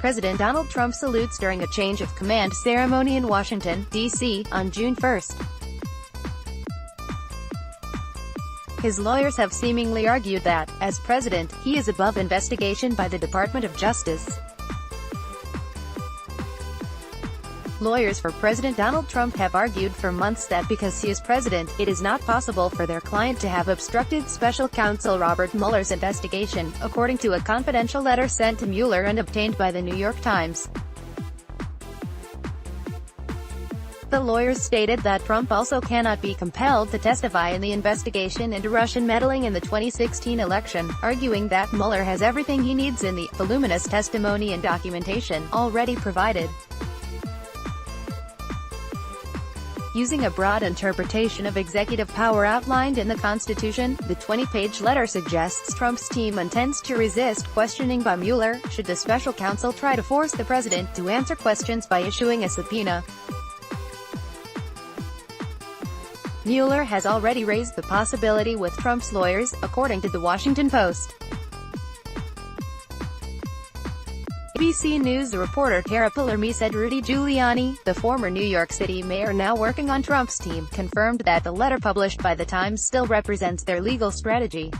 President Donald Trump salutes during a change of command ceremony in Washington, D.C., on June 1. His lawyers have seemingly argued that, as president, he is above investigation by the Department of Justice. Lawyers for President Donald Trump have argued for months that because he is president, it is not possible for their client to have obstructed special counsel Robert Mueller's investigation, according to a confidential letter sent to Mueller and obtained by the New York Times. The lawyers stated that Trump also cannot be compelled to testify in the investigation into Russian meddling in the 2016 election, arguing that Mueller has everything he needs in the voluminous testimony and documentation already provided. Using a broad interpretation of executive power outlined in the Constitution, the 20-page letter suggests Trump's team intends to resist questioning by Mueller, should the special counsel try to force the president to answer questions by issuing a subpoena. Mueller has already raised the possibility with Trump's lawyers, according to The Washington Post. ABC News reporter Cara Palermi said Rudy Giuliani, the former New York City mayor now working on Trump's team, confirmed that the letter published by The Times still represents their legal strategy.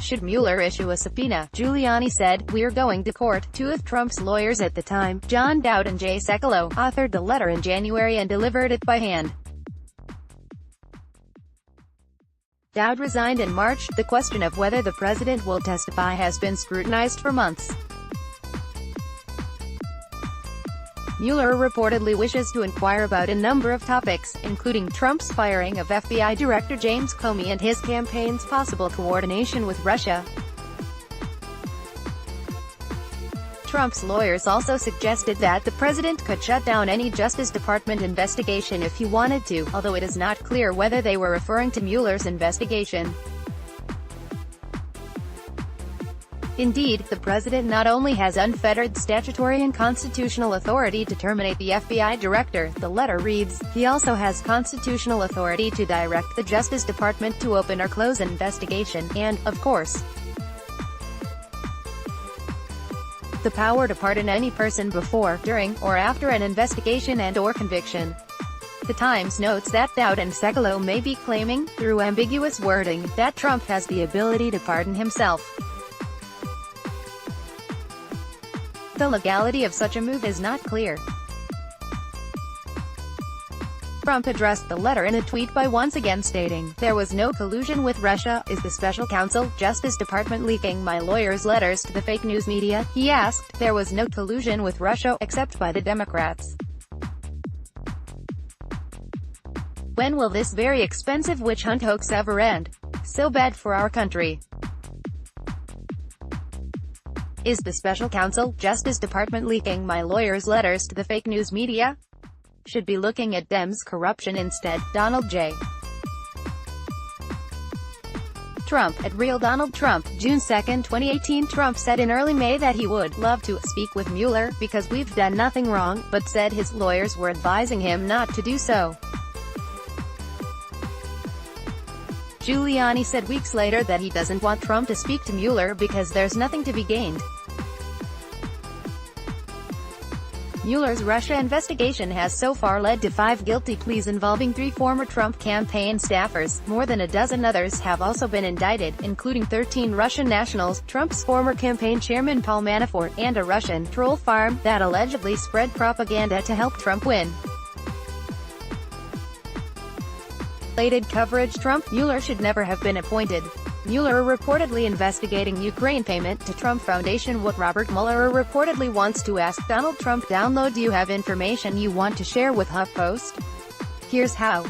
Should Mueller issue a subpoena, Giuliani said, "We're going to court." Two of Trump's lawyers at the time, John Dowd and Jay Sekulow, authored the letter in January and delivered it by hand. Dowd resigned in March. The question of whether the president will testify has been scrutinized for months. Mueller reportedly wishes to inquire about a number of topics, including Trump's firing of FBI Director James Comey and his campaign's possible coordination with Russia. Trump's lawyers also suggested that the president could shut down any Justice Department investigation if he wanted to, although it is not clear whether they were referring to Mueller's investigation. Indeed, the president not only has unfettered statutory and constitutional authority to terminate the FBI director, the letter reads, he also has constitutional authority to direct the Justice Department to open or close an investigation, and, of course, the power to pardon any person before, during, or after an investigation and/or conviction. The Times notes that Dowd and Sekulow may be claiming, through ambiguous wording, that Trump has the ability to pardon himself. The legality of such a move is not clear. Trump addressed the letter in a tweet by once again stating, "There was no collusion with Russia. Is the special counsel, Justice Department leaking my lawyer's letters to the fake news media?" He asked. "There was no collusion with Russia, except by the Democrats. When will this very expensive witch hunt hoax ever end? So bad for our country. Is the special counsel, Justice Department leaking my lawyer's letters to the fake news media? Should be looking at Dems' corruption instead." Donald J. Trump, at Real Donald Trump, June 2, 2018. Trump said in early May that he would love to speak with Mueller, because we've done nothing wrong, but said his lawyers were advising him not to do so. Giuliani said weeks later that he doesn't want Trump to speak to Mueller because there's nothing to be gained. Mueller's Russia investigation has so far led to 5 guilty pleas involving 3 former Trump campaign staffers. More than a dozen others have also been indicted, including 13 Russian nationals, Trump's former campaign chairman Paul Manafort, and a Russian troll farm that allegedly spread propaganda to help Trump win. Related coverage. Trump, Mueller should never have been appointed. Mueller reportedly investigating Ukraine payment to Trump Foundation. What Robert Mueller reportedly wants to ask Donald Trump. Download. Do you have information you want to share with HuffPost? Here's how.